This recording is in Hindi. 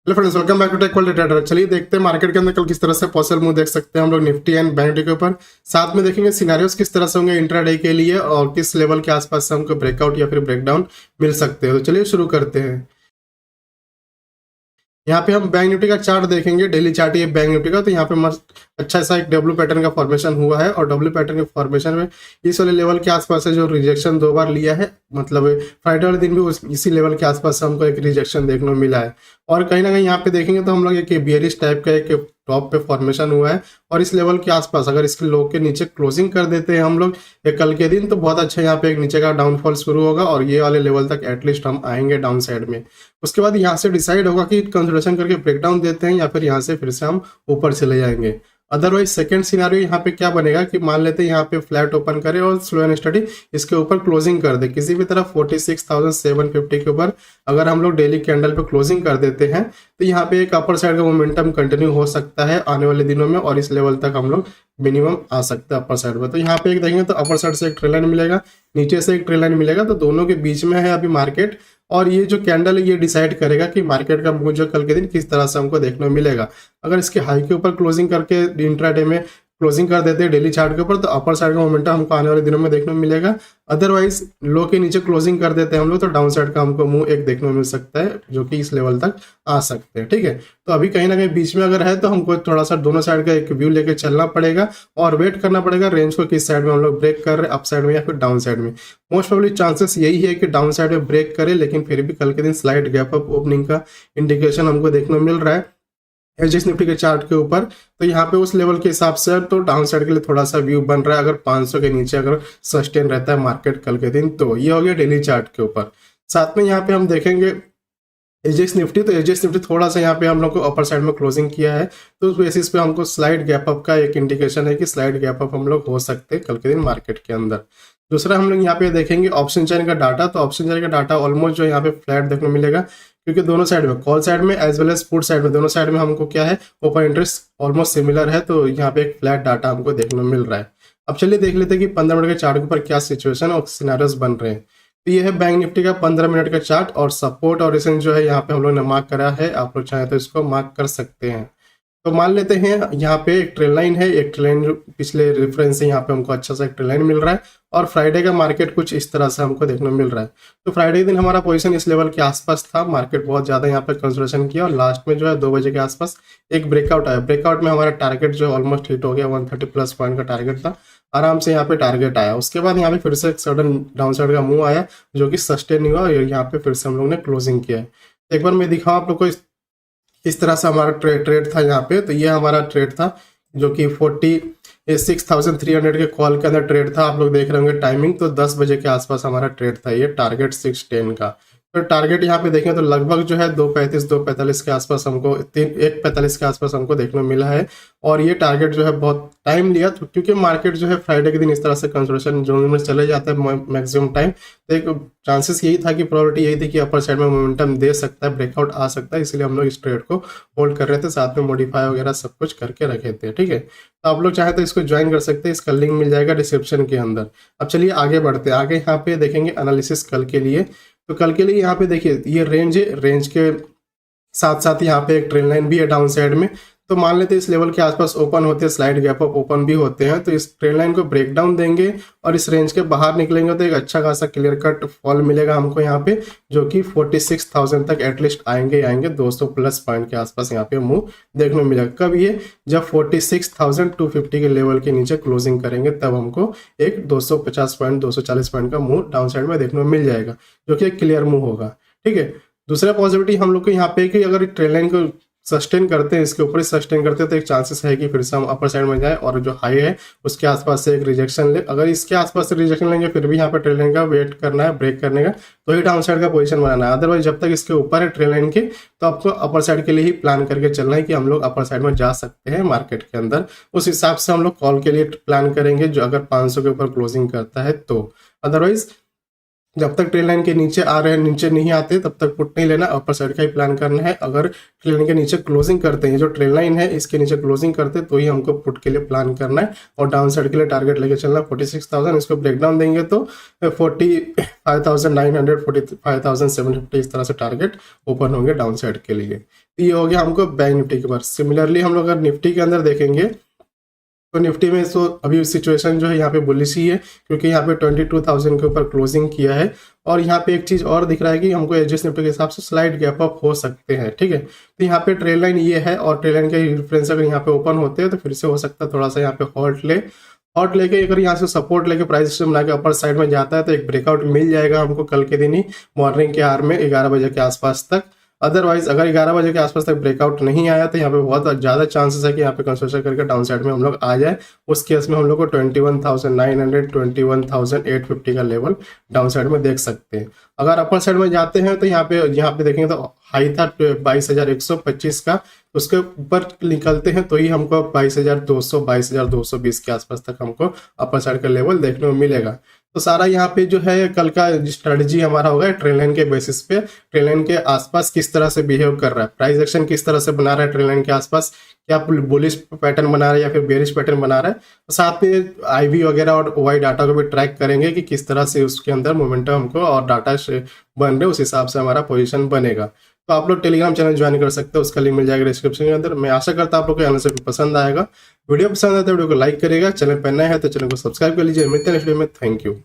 Hello friends, welcome back to tech world trader. चलिए देखते हैं मार्केट के अंदर कल किस तरह से पॉसिबल मूव देख सकते हैं हम लोग निफ्टी एंड बैंक निफ्टी के ऊपर। साथ में देखेंगे सिनेरियोस किस तरह से होंगे इंट्राडे के लिए और किस लेवल के आसपास से हमको ब्रेकआउट या फिर ब्रेकडाउन मिल सकते हैं। तो चलिए शुरू करते हैं। यहाँ पे हम बैंक निफ्टी का चार्ट देखेंगे, डेली चार्ट ये बैंक निफ्टी का। तो यहाँ पे मस्त अच्छा सा एक डब्ल्यू पैटर्न का फॉर्मेशन हुआ है और डब्ल्यू पैटर्न के फॉर्मेशन में इस वाले लेवल के आसपास से जो रिजेक्शन 2 बार लिया है, मतलब फ्राइडे वाले दिन भी इसी लेवल के आसपास से हमको एक रिजेक्शन देखने को मिला है। और कहीं ना कहीं यहाँ पे देखेंगे तो हम लोग एक बियरिश टाइप का एक टॉप पे फॉर्मेशन हुआ है और इस लेवल के आसपास अगर इसके लो के नीचे क्लोजिंग कर देते हैं हम लोग कल के दिन, तो बहुत अच्छा यहाँ पे एक नीचे का डाउनफॉल शुरू होगा और ये वाले लेवल तक एटलीस्ट हम आएंगे डाउन साइड में। उसके बाद यहाँ से डिसाइड होगा कि कंसिडरेशन करके ब्रेकडाउन देते हैं या फिर यहाँ से फिर से हम ऊपर चले जाएंगे। अदरवाइज सेकंड सिनारियो यहाँ पे क्या बनेगा कि मान लेते हैं यहाँ पे फ्लैट ओपन करे और स्लो एंड स्टडी इसके ऊपर क्लोजिंग कर दे किसी भी तरह 46,750 के ऊपर। अगर हम लोग डेली कैंडल पे क्लोजिंग कर देते हैं तो यहाँ पे एक अपर साइड का मोमेंटम कंटिन्यू हो सकता है आने वाले दिनों में और इस लेवल तक हम लोग मिनिमम आ सकता है अपर साइड में। तो यहाँ पे एक देखेंगे तो अपर साइड से एक ट्रेल लाइन मिलेगा, नीचे से एक ट्रेल लाइन मिलेगा, तो दोनों के बीच में है अभी मार्केट। और ये जो कैंडल है ये डिसाइड करेगा कि मार्केट का मूव जो कल के दिन किस तरह से हमको देखने को मिलेगा। अगर इसके हाई के ऊपर क्लोजिंग करके इंट्राडे में क्लोजिंग कर देते हैं डेली चार्ट के ऊपर, तो अपर साइड का मोमेंटम हमको आने वाले दिनों में देखने को मिलेगा। अदरवाइज लो के नीचे क्लोजिंग कर देते हैं हम लोग तो डाउन साइड का हमको मूव एक देखने को मिल सकता है जो कि इस लेवल तक आ सकते हैं। ठीक है, तो अभी कहीं ना कहीं बीच में अगर है तो हमको थोड़ा सा दोनों साइड का एक व्यू लेके चलना पड़ेगा और वेट करना पड़ेगा रेंज को किस साइड में हम लोग ब्रेक कर रहे हैं, अप साइड में या फिर डाउन साइड में। मोस्ट प्रोबेबली चांसेस यही है कि डाउन साइड में ब्रेक करे, लेकिन फिर भी कल के दिन स्लाइड गैप अप ओपनिंग का इंडिकेशन हमको देखने को मिल रहा है एचएस निफ्टी के चार्ट के ऊपर। तो यहाँ पे उस लेवल के हिसाब से तो डाउन साइड के लिए थोड़ा सा व्यू बन रहा है अगर 500 के नीचे अगर सस्टेन रहता है मार्केट कल के दिन। तो ये हो गया डेली चार्ट के ऊपर। साथ में यहाँ पे हम देखेंगे एचएस निफ्टी, तो एचएस निफ्टी थोड़ा सा यहाँ पे हम लोग को अपर साइड में क्लोजिंग किया है, तो उस बेसिस पे हमको स्लाइड गैप अप का एक इंडिकेशन है कि स्लाइड गैप अप हम लोग हो सकते हैं कल के दिन मार्केट के अंदर। दूसरा हम लोग यहाँ पे देखेंगे ऑप्शन चेन का डाटा। तो ऑप्शन चेन का डाटा ऑलमोस्ट जो यहाँ पे फ्लैट देखने को मिलेगा क्योंकि दोनों साइड में कॉल साइड में as well as put side में दोनों साइड में हमको क्या है ओपन इंटरेस्ट ऑलमोस्ट सिमिलर है, तो यहाँ पे एक फ्लैट डाटा हमको देखने को मिल रहा है। अब चलिए देख लेते हैं कि 15 मिनट के चार्ट के ऊपर क्या सिचुएशन और सिनेरियोस बन रहे हैं। तो ये है बैंक निफ्टी का 15 मिनट का चार्ट और सपोर्ट और रेजिस्टेंस जो है यहाँ पे हम लोग ने मार्क करा है, आप लोग चाहे तो इसको मार्क कर सकते हैं। तो मान लेते हैं यहाँ पे एक ट्रेल लाइन है, एक ट्रेल लाइन पिछले रेफरेंस से यहाँ पे हमको अच्छा सा एक ट्रेल लाइन मिल रहा है और फ्राइडे का मार्केट कुछ इस तरह से हमको देखने को मिल रहा है। तो फ्राइडे दिन हमारा पोजीशन इस लेवल के आसपास था, मार्केट बहुत ज्यादा यहाँ पे कंसिडरेशन किया और लास्ट में जो है 2 बजे के आसपास एक ब्रेकआउट आया। ब्रेकआउट में हमारा टारगेट जो ऑलमोस्ट हिट हो गया, 130 प्लस पॉइंट का टारगेट था, आराम से यहाँ पे टारगेट आया। उसके बाद यहाँ पे फिर से एक सडन डाउन साइड का मूव आया जो कि सस्टेन हुआ और यहाँ पे फिर से हम लोग ने क्लोजिंग किया है। एक बार मैं दिखाऊं आप लोग को इस तरह से हमारा ट्रेड था यहाँ पे। तो ये हमारा ट्रेड था जो कि 46,300 के कॉल के अंदर ट्रेड था। आप लोग देख रहे होंगे टाइमिंग, तो 10 बजे के आसपास हमारा ट्रेड था, ये टारगेट 610 का। तो टारगेट यहाँ पे देखें तो लगभग जो है 2:35 2:45 के आसपास हमको 1:45 के आसपास हमको देखने को मिला है और ये टारगेट जो है बहुत टाइम लिया तो क्योंकि मार्केट जो है फ्राइडे के दिन इस तरह से कंसोलिडेशन जोन में चले जाता है मैक्सिमम टाइम। तो एक चांसेस यही था कि प्रोबेबिलिटी यही थी कि अपर साइड में मोमेंटम दे सकता है, ब्रेकआउट आ सकता है, इसलिए हम लोग इस ट्रेड को होल्ड कर रहे थे, साथ में मॉडिफाई वगैरह सब कुछ करके रखे थे। ठीक है, तो आप लोग चाहे तो इसको ज्वाइन कर सकते हैं, इसका लिंक मिल जाएगा डिस्क्रिप्शन के अंदर। अब चलिए आगे बढ़ते हैं, आगे यहाँ पे देखेंगे एनालिसिस कल के लिए। तो कल के लिए यहाँ पे देखिए ये रेंज है, रेंज के साथ साथ यहाँ पे एक ट्रेल लाइन भी है डाउन साइड में। तो मान लेते हैं इस लेवल के आसपास ओपन होते हैं, स्लाइड गैप अप ओपन भी होते हैं, तो इस ट्रेल लाइन को ब्रेक डाउन देंगे और इस रेंज के बाहर निकलेंगे तो एक अच्छा खासा क्लियर कट फॉल मिलेगा हमको यहाँ पे जो कि 46,000 तक एटलीस्ट आएंगे 200 प्लस पॉइंट के आसपास यहाँ पे मूव देखने को मिलेगा। कब ये जब 46,250 के लेवल के नीचे क्लोजिंग करेंगे तब हमको एक 250 पॉइंट 240 पॉइंट का मूव डाउन साइड में देखने को मिल जाएगा जो कि एक क्लियर मूव होगा। ठीक है, दूसरा पॉसिबिलिटी हम लोग को यहाँ पे कि अगर ट्रेल लाइन को सस्टेन करते हैं, इसके ऊपर ही सस्टेन करते हैं तो एक चांसेस है कि फिर से हम अपर साइड में जाए और जो हाई है उसके आसपास से एक रिजेक्शन ले। अगर इसके आसपास से रिजेक्शन लेंगे फिर भी यहाँ पे ट्रेल लाइन का वेट करना है ब्रेक करने का, तो ही डाउन साइड का पोजीशन बनाना है। अदरवाइज जब तक इसके ऊपर है ट्रेल लाइन के तो आपको अपर साइड के लिए ही प्लान करके चलना है कि हम लोग अपर साइड में जा सकते हैं मार्केट के अंदर। उस हिसाब से हम लोग कॉल के लिए प्लान करेंगे जो अगर 500 के ऊपर क्लोजिंग करता है तो। अदरवाइज जब तक ट्रेल लाइन के नीचे आ रहे हैं, नीचे नहीं आते तब तक पुट नहीं लेना, अपर साइड का ही प्लान करना है। अगर ट्रेल लाइन के नीचे क्लोजिंग करते हैं, जो ट्रेल लाइन है इसके नीचे क्लोजिंग करते हैं तो ही हमको पुट के लिए प्लान करना है और डाउन साइड के लिए टारगेट लेके चलना 46,000। इसको ब्रेक डाउन देंगे तो 45,900 45,750 इस तरह से टारगेट ओपन होंगे डाउन साइड के लिए। ये हो गया हमको बैंक निफ्टी के ऊपर। सिमिलरली हम लोग अगर निफ्टी के अंदर देखेंगे तो निफ्टी में तो अभी सिचुएशन जो है यहाँ पे बुलिश ही है, क्योंकि यहाँ पे 22,000 के ऊपर क्लोजिंग किया है। और यहाँ पे एक चीज और दिख रहा है कि हमको एचडीएफसी निफ्टी के हिसाब से स्लाइड गैप अप हो सकते हैं, ठीक है। तो यहाँ पे ट्रेल लाइन ये है, और ट्रेल लाइन के रेफरेंस अगर यहाँ पे ओपन होते हैं तो फिर से हो सकता है थोड़ा सा यहाँ पे हॉल्ट लेके अगर यहाँ से सपोर्ट लेके प्राइस सिस्टम बना के अपर साइड में जाता है तो एक ब्रेकआउट मिल जाएगा हमको कल के दिन ही मॉर्निंग के आवर में 11 बजे के आसपास तक। अदरवाइज अगर 11 बजे के आसपास तक ब्रेकआउट नहीं आया तो यहाँ पे बहुत ज़्यादा चांसेस है कि यहाँ पे कंस्ट्रक्शन करके डाउन साइड में हम लोग आ जाए। उस केस में हम लोग को 21,900 21,850 का लेवल डाउन साइड में देख सकते हैं। अगर अपर साइड में जाते हैं तो यहाँ पे देखेंगे तो हाई था 22,125 का, उसके ऊपर निकलते हैं तो ही हमको 22,200 22,220 के आसपास तक हमको अपर साइड का लेवल देखने को मिलेगा। तो सारा यहाँ पे जो है कल का स्ट्रेटजी हमारा होगा ट्रेल लाइन के बेसिस पे, ट्रेल लाइन के आसपास किस तरह से बिहेव कर रहा है, प्राइस एक्शन किस तरह से बना रहा है ट्रेल लाइन के आसपास, क्या बुलिश पैटर्न बना रहा है या फिर बेरिश पैटर्न बना रहा है। तो साथ में आईवी वगैरह और वाई डाटा को भी ट्रैक करेंगे कि किस तरह से उसके अंदर मोमेंटम हमको और डाटा बन रहे, उस हिसाब से हमारा पोजीशन बनेगा। तो आप लोग टेलीग्राम चैनल ज्वाइन कर सकते हो, उसका लिंक मिल जाएगा डिस्क्रिप्शन के अंदर। मैं आशा करता हूं आप लोग को यहाँ से पसंद आएगा। वीडियो पसंद आए तो वीडियो को लाइक करेगा, चैनल पर नया है तो चैनल को सब्सक्राइब कर लीजिए। मिलते हैं नेक्स्ट वीडियो में, थैंक यू।